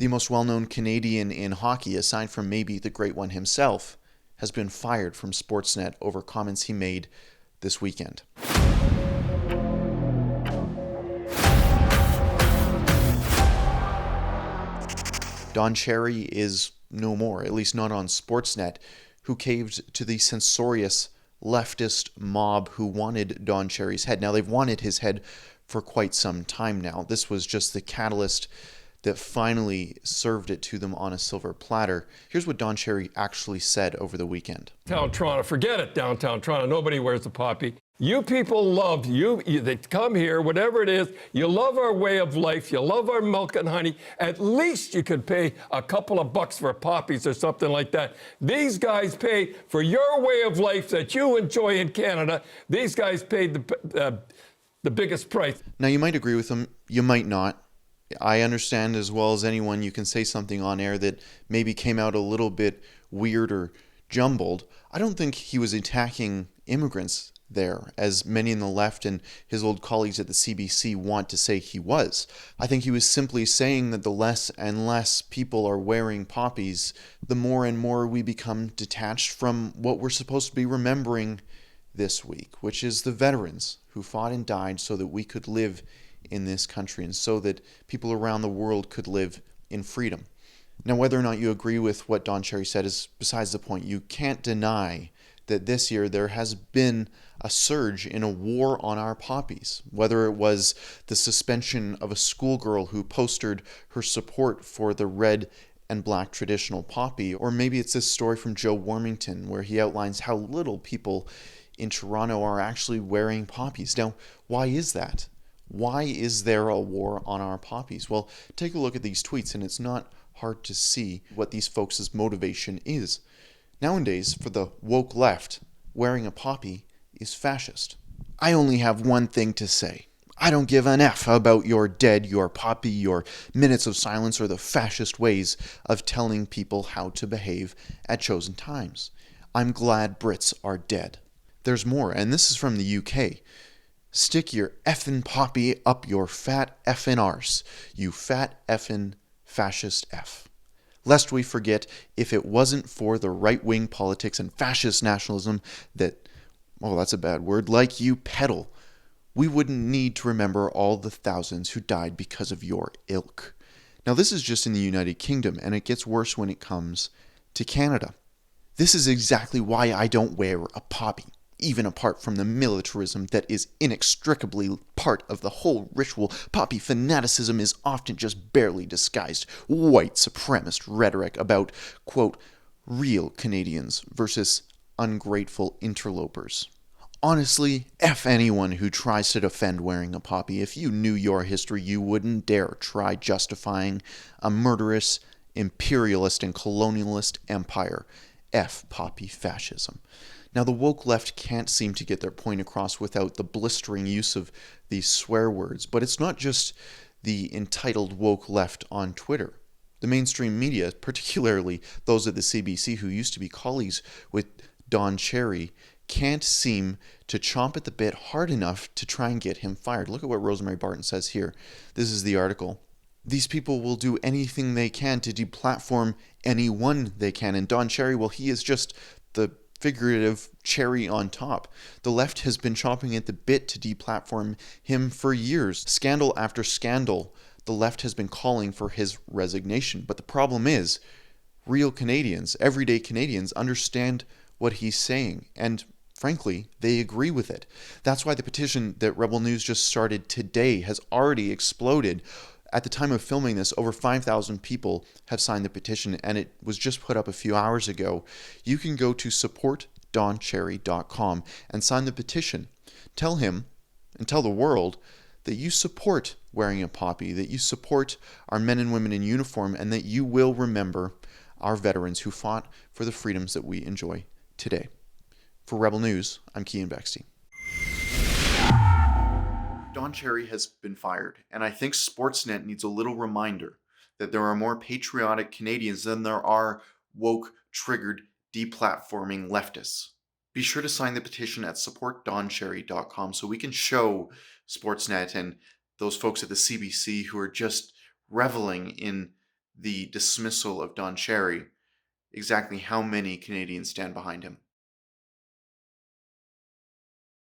The most well-known Canadian in hockey, aside from maybe the great one himself, has been fired from Sportsnet over comments he made this weekend. Don Cherry is no more, at least not on Sportsnet, who caved to the censorious leftist mob who wanted Don Cherry's head. Now, they've wanted his head for quite some time now. This was just the catalyst that finally served it to them on a silver platter. Here's what Don Cherry actually said over the weekend. Downtown Toronto, forget it, downtown Toronto. Nobody wears the poppy. You people love you. They come here, whatever it is. You love our way of life. You love our milk and honey. At least you could pay a couple of bucks for poppies or something like that. These guys pay for your way of life that you enjoy in Canada. These guys paid the biggest price. Now, you might agree with him. You might not. I understand as well as anyone you can say something on air that maybe came out a little bit weird or jumbled. I don't think he was attacking immigrants there, as many in the left and his old colleagues at the CBC want to say he was. I think he was simply saying that the less and less people are wearing poppies, the more and more we become detached from what we're supposed to be remembering this week, which is the veterans who fought and died so that we could live in this country and so that people around the world could live in freedom. Now, whether or not you agree with what Don Cherry said is besides the point. You can't deny that this year there has been a surge in a war on our poppies, whether it was the suspension of a schoolgirl who posted her support for the red and black traditional poppy, or maybe it's this story from Joe Warmington where he outlines how little people in Toronto are actually wearing poppies. Now, why is that? Why is there a war on our poppies? Well, take a look at these tweets, and it's not hard to see what these folks' motivation is. Nowadays, for the woke left, wearing a poppy is fascist. I only have one thing to say. I don't give an F about your dead, your poppy, your minutes of silence, or the fascist ways of telling people how to behave at chosen times. I'm glad Brits are dead. There's more, and this is from the UK. Stick your effin' poppy up your fat effin' arse, you fat effin' fascist F. Lest we forget, if it wasn't for the right-wing politics and fascist nationalism that, oh, that's a bad word, like you peddle, we wouldn't need to remember all the thousands who died because of your ilk. Now, this is just in the United Kingdom, and it gets worse when it comes to Canada. This is exactly why I don't wear a poppy, even apart from the militarism that is inextricably part of the whole ritual. Poppy fanaticism is often just barely disguised white supremacist rhetoric about, quote, real Canadians versus ungrateful interlopers. Honestly, F anyone who tries to defend wearing a poppy. If you knew your history, you wouldn't dare try justifying a murderous, imperialist, and colonialist empire. F poppy fascism. Now, the woke left can't seem to get their point across without the blistering use of these swear words, but it's not just the entitled woke left on Twitter. The mainstream media, particularly those at the CBC who used to be colleagues with Don Cherry, can't seem to chomp at the bit hard enough to try and get him fired. Look at what Rosemary Barton says here. This is the article. These people will do anything they can to deplatform anyone they can. And Don Cherry, well, he is just the figurative cherry on top. The left has been chomping at the bit to deplatform him for years. Scandal after scandal, the left has been calling for his resignation. But the problem is, real Canadians, everyday Canadians, understand what he's saying. And frankly, they agree with it. That's why the petition that Rebel News just started today has already exploded. At the time of filming this, over 5,000 people have signed the petition, and it was just put up a few hours ago. You can go to supportdoncherry.com and sign the petition. Tell him, and tell the world, that you support wearing a poppy, that you support our men and women in uniform, and that you will remember our veterans who fought for the freedoms that we enjoy today. For Rebel News, I'm Keean Bexte. Don Cherry has been fired, and I think Sportsnet needs a little reminder that there are more patriotic Canadians than there are woke-triggered, deplatforming leftists. Be sure to sign the petition at supportdoncherry.com so we can show Sportsnet and those folks at the CBC who are just reveling in the dismissal of Don Cherry, exactly how many Canadians stand behind him?